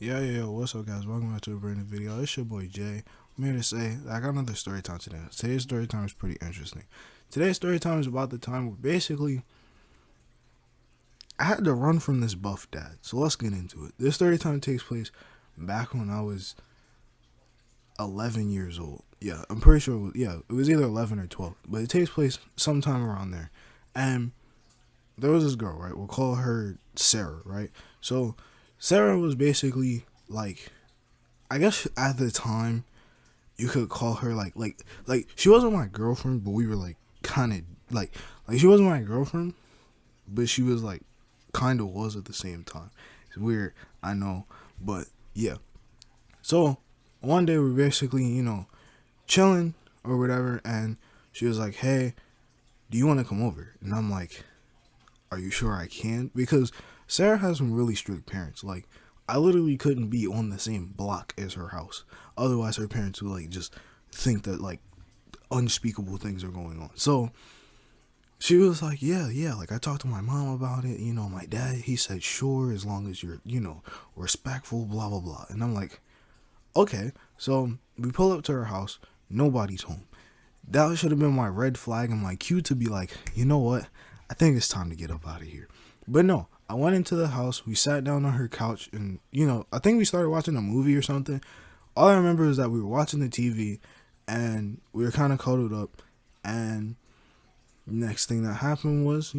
What's up, guys? Welcome back to a brand new video. It's your boy Jay. I'm here to say that I got another story time today. Today's story time is pretty interesting. Today's story time is about the time where basically I had to run from this buff dad. So let's get into it. This story time takes place back when I was 11 years old. Yeah, I'm pretty sure it was either 11 or 12, but it takes place sometime around there. And there was this girl, right? We'll call her Sarah, right? So Sarah was basically like, I guess at the time you could call her like she wasn't my girlfriend, but we were like kind of like she wasn't my girlfriend, but she was like kind of was at the same time. It's weird, I know, but yeah. So one day we're basically chilling or whatever, and she was like, "Hey, do you want to come over?" And I'm like, "Are you sure I can?" Because Sarah has some really strict parents. Like, I literally couldn't be on the same block as her house. Otherwise, her parents would like just think that like unspeakable things are going on. So she was like, yeah. Like, I talked to my mom about it. My dad, he said, sure, as long as you're, respectful, blah, blah, blah. And I'm like, okay. So we pull up to her house. Nobody's home. That should have been my red flag and my cue to be like, you know what? I think it's time to get up out of here. But no, I went into the house. We sat down on her couch and, I think we started watching a movie or something. All I remember is that we were watching the TV and we were kind of cuddled up. And next thing that happened was,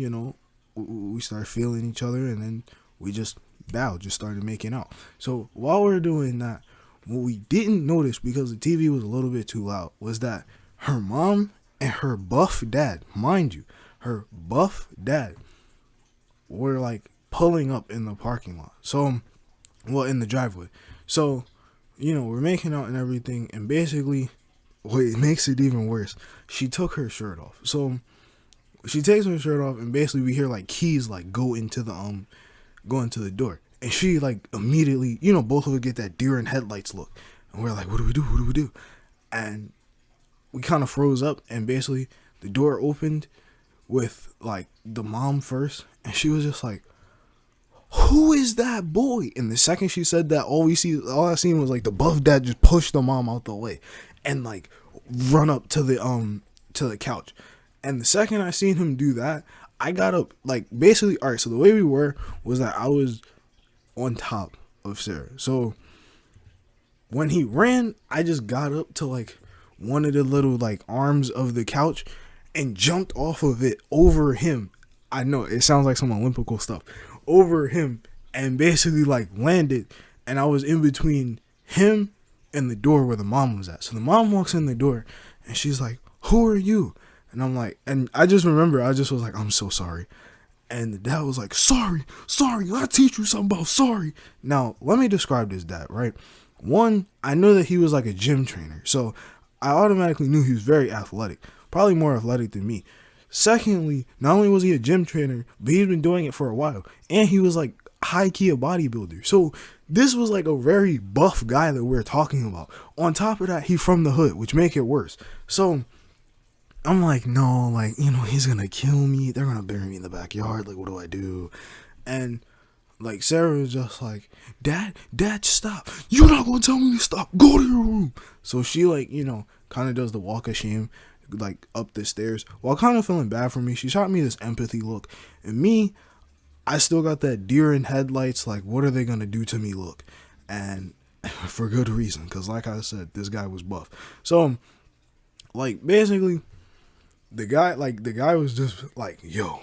we started feeling each other and then we just bowed, just started making out. So while we were doing that, what we didn't notice because the TV was a little bit too loud was that her mom and her buff dad, mind you, her buff dad were like pulling up in the parking lot. So, well, in the driveway. So, we're making out and everything. And basically, what makes it even worse, she took her shirt off. So, she takes her shirt off and basically we hear like keys like go into the door. And she like immediately, both of us get that deer in headlights look. And we're like, what do we do? What do we do? And we kind of froze up and basically the door opened with like the mom first and she was just like, who is that boy? And the second she said that, all I seen was like the buff dad just push the mom out the way and like run up to the couch. And the second I seen him do that, I got up like basically, all right, so the way we were was that I was on top of Sarah. So when he ran, I just got up to like one of the little like arms of the couch and jumped off of it over him. I know it sounds like some Olympical stuff. Over him and basically like landed, and I was in between him and the door where the mom was at. So the mom walks in the door and she's like, "Who are you?" And I'm like, and I just remember I just was like, "I'm so sorry." And the dad was like, sorry, I'll teach you something about sorry. Now, let me describe this dad, right? One, I know that he was like a gym trainer. So I automatically knew he was very athletic, probably more athletic than me. Secondly, not only was he a gym trainer, but he's been doing it for a while. And he was like high key a bodybuilder. So this was like a very buff guy that we're talking about. On top of that, he from the hood, which make it worse. So I'm like, no, like, he's gonna kill me. They're gonna bury me in the backyard. Like, what do I do? And like Sarah was just like, Dad, stop. You're not gonna tell me to stop. Go to your room. So she like, kind of does the walk of shame, like up the stairs, while kind of feeling bad for me. She shot me this empathy look. And me, I still got that deer in headlights, like, what are they gonna do to me look. And for good reason, because like I said, this guy was buff. So like basically the guy was just like, yo,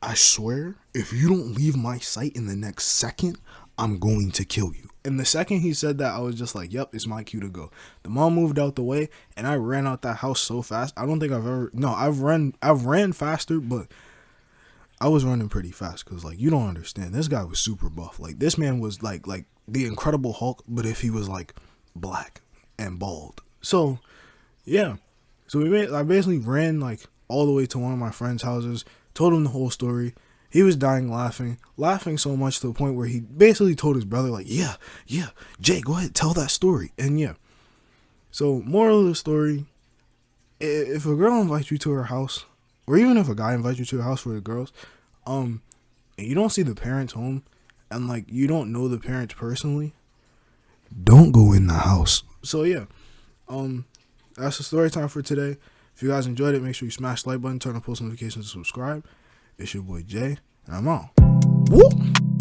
I swear, if you don't leave my sight in the next second, I'm going to kill you. And the second he said that, I was just like, yep, it's my cue to go. The mom moved out the way and I ran out that house so fast. I don't think I've ran faster, but I was running pretty fast because like, you don't understand. This guy was super buff. Like, this man was like the Incredible Hulk, but if he was like black and bald. So yeah. So I basically ran like all the way to one of my friend's houses, told him the whole story. He was dying laughing so much to the point where he basically told his brother like, yeah, Jay, go ahead, tell that story. And yeah. So moral of the story, if a girl invites you to her house, or even if a guy invites you to her house for the girls, and you don't see the parents home, and like you don't know the parents personally, don't go in the house. So yeah, that's the story time for today. If you guys enjoyed it, make sure you smash the like button, turn on post notifications, and subscribe. It's your boy Jay, and I'm on. Whoop.